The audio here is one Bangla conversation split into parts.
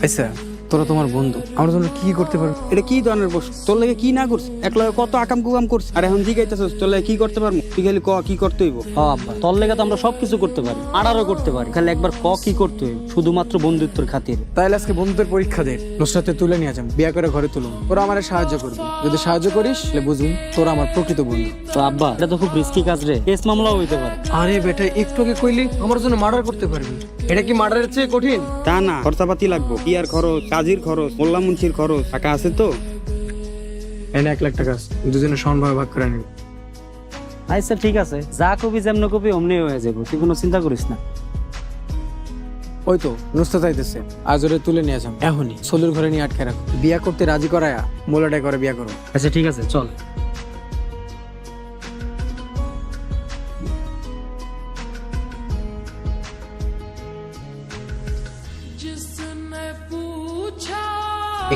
আচ্ছা, তোরা তোমার বন্ধু, আমরা তোমরা কি করতে পারবো? এটা কি ধরনের প্রশ্ন? তোর লাগে কি না করছিস? একলা কত আকাম কুকাম করছিস, আর এখন জিগাইতেছিস তোর লাগে কি করতে পারবো? তুই খালি ক কি করতে হইব? আব্বা, তোর লেগে তো আমরা সবকিছু করতে পারি, আড়ারও করতে পারি, খালি একবার কি করতে হইব, শুধুমাত্র বন্ধুত্বের খাতির। তাইলে আজকে বন্ধুদের পরীক্ষা দে, নুসরাতে তুলে নিয়ে যাম, বিয়া করে ঘরে তুলুন। ওরা আমার সাহায্য করবে, যদি সাহায্য করিস তাহলে বুঝুন তোরা আমার প্রকৃত বন্ধু। তো আব্বা, এটা তো খুব রিস্কি কাজ রে, কেস মামলাও হইতে পারে। আরে বেটা, একটু আগে কইলি আমার জন্য মার্ডার করতে পারবি, এটা কি মার্ডারের চেয়ে কঠিন? তা না, খরচাপাতি লাগবো, ইয়ার খরচ, কাজীর খরচ, মোল্লা মুন্সির খরচ, টাকা আছে তো? এনে 1 লাখ টাকা আছে, দুজনে সমানভাবে ভাগ করে নিবি। আচ্ছা ঠিক আছে, যা কবি যেমন কবি অমনি হয়ে যাবো, তুই কোনো চিন্তা করিস না। ওই তো নুসরাত আইতেছে, আজ ওরে তুলে নিয়ে যাম এখনই, সলুর ঘরে নিয়ে আটকে রাখো, বিয়া করতে রাজি করায়া মোলাটাই করে বিয়া করো। আচ্ছা ঠিক আছে, চল।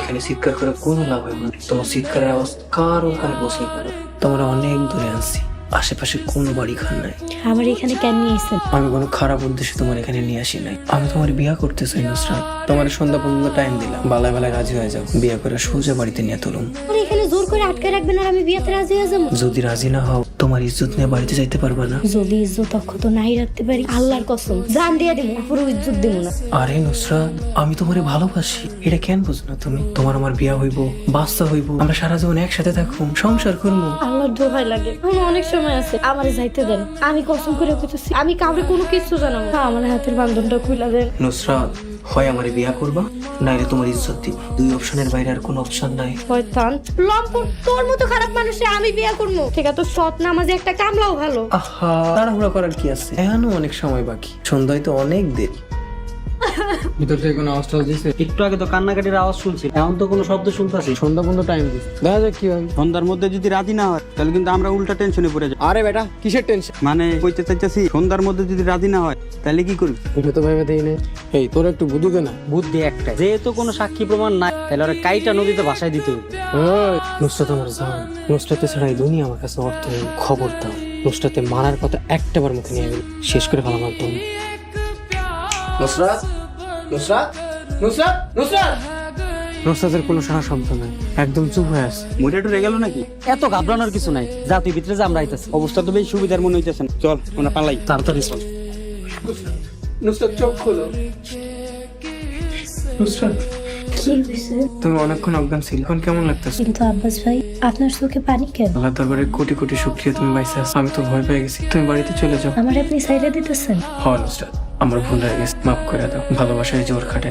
এখানে চিৎকার করে কোনো লাভ হবে না, তোমার চিৎকারের আওয়াজ কারো কানে পৌঁছে গেল। তোমরা অনেক দূরে আছি, আশেপাশে কোনো বাড়ি ঘর নাই। আমার এখানে কেন নিয়ে এসেছেন? আমি কোনো খারাপ উদ্দেশ্যে তোমার এখানে নিয়ে আসি নাই। আমি তোমার বিয়া করতে চাই নুসরাত। তোমার সন্ধ্যা পর্যন্ত টাইম দিলাম, বালায় বালায় রাজি হয়ে যাও, বিয়া করে সোজা বাড়িতে নিয়ে তুলুম। আর এখানে জোর করে আটকে রাখবেন আর আমি বিয়েতে রাজি হয়ে যাবো? যদি রাজি না হও, তোমার ইজ্জত নিয়ে বাড়িতে যাইতে পারবা না। যদি ইজ্জত অক্ষত নাই রাখতে পারি, আল্লাহর কসম জান দিয়ে দিব, পুরো ইজ্জত দিব না। আরে নুসরাত, আমি তোমারে ভালোবাসি, এটা কেন বুঝো না তুমি? তোমার আমার বিয়া হইব, বাচ্চা হইব, আমরা সারা জীবন একসাথে থাকুম, সংসার করবো। আল্লাহর দোহাই লাগে, আমার অনেক সময় আছে, আমারে যাইতে দেন। আমি কসম করে কইতেছি, আমি কাউরে কোনো কিছু জানাবো না। আমার হাতের বান্ধনটা খুইলা দেন। নুসরাত, হয় আমারে বিয়া করবা, নাইলে তোমার ইজ্জত দিব। দুই অপশনের বাইরে আর কোনো অপশন নাই। শয়তান লম্পট, তোর মতো খারাপ মানুষে আমি বিয়ে করবো? ঠিক আছে, সৎ নামাজে একটা কামলাও ভালো। আহা, তাড়াহুড়া করার কি আছে? এখনো অনেক সময় বাকি, সন্ধ্যায় তো অনেক দেরি। ভিতর থেকে কোনো আওয়াজ টাওয়াজ দিছে? একটু আগে তো কান্নাকাটির আওয়াজ শুনছি, এখন তো কোনো শব্দ শুনতেছি। সন্ধ্যা পর্যন্ত টাইম দিস, দেখা যাক কি হয়। সন্ধ্যার মধ্যে যদি রাজি না হয় তাহলে কিন্তু আমরা উল্টা টেনশনে পড়ে যাই। আরে বেটা, কিসের টেনশন? মানে কইতে চাইতেছি, সন্ধ্যার মধ্যে যদি রাজি না হয় তাহলে কি করবি? এটা তো ভেবে দেই না। এই তোর একটু বুদ্ধি দে না। বুদ্ধি একটাই, যেহেতু কোনো সাক্ষী প্রমাণ নাই, তাহলে ওরা কাইটা নদীতে ভাসায় দিতে হবে। ওই, নুসরাত আমার জান, নুসরাতে ছাড়া এই দুনিয়া আমার কাছে অর্থহীন। খবর দাও, নুসরাতে মারার কথা একটাবার মুখে নিয়ে গেল, শেষ করে ফেলাম একদম। নুসরাত, নুসরাত, নুসরাত, নুসরাত। নুসরাতের কোনো সারা শব্দ নাই, একদম চুপ হয়ে আছে। মরে টরে গেল নাকি? এত ঘাবড়ানোর কিছু নাই, যা তুই ভিতরে যা, আমরা আইতাছি। অবস্থা তো বেশ সুবিধার মনে হইতেছে না। চল আমরা পালাই। তাড়াতাড়ি চল। নুসরাত চোখ খোলো। নুসরাত, কি হয়েছে? তুমি অনেকক্ষণ অজ্ঞান ছিল, এখন কেমন লাগতেছে? কিন্তু আব্বাস ভাই, আপনার চোখে পানি কেন? আল্লাহ দরবারে কোটি কোটি শুকরিয়া, তুমি বাইসে আছো। আমি তো ভয় পেয়ে গেছি, তুমি বাড়িতে চলে যাও। আমার আপনি সাইডে দিতেছেন? হ নুসরাত, আমার ভুল হয়ে গেছে, মাফ করে দাও। ভালোবাসায় জোর খাটে না।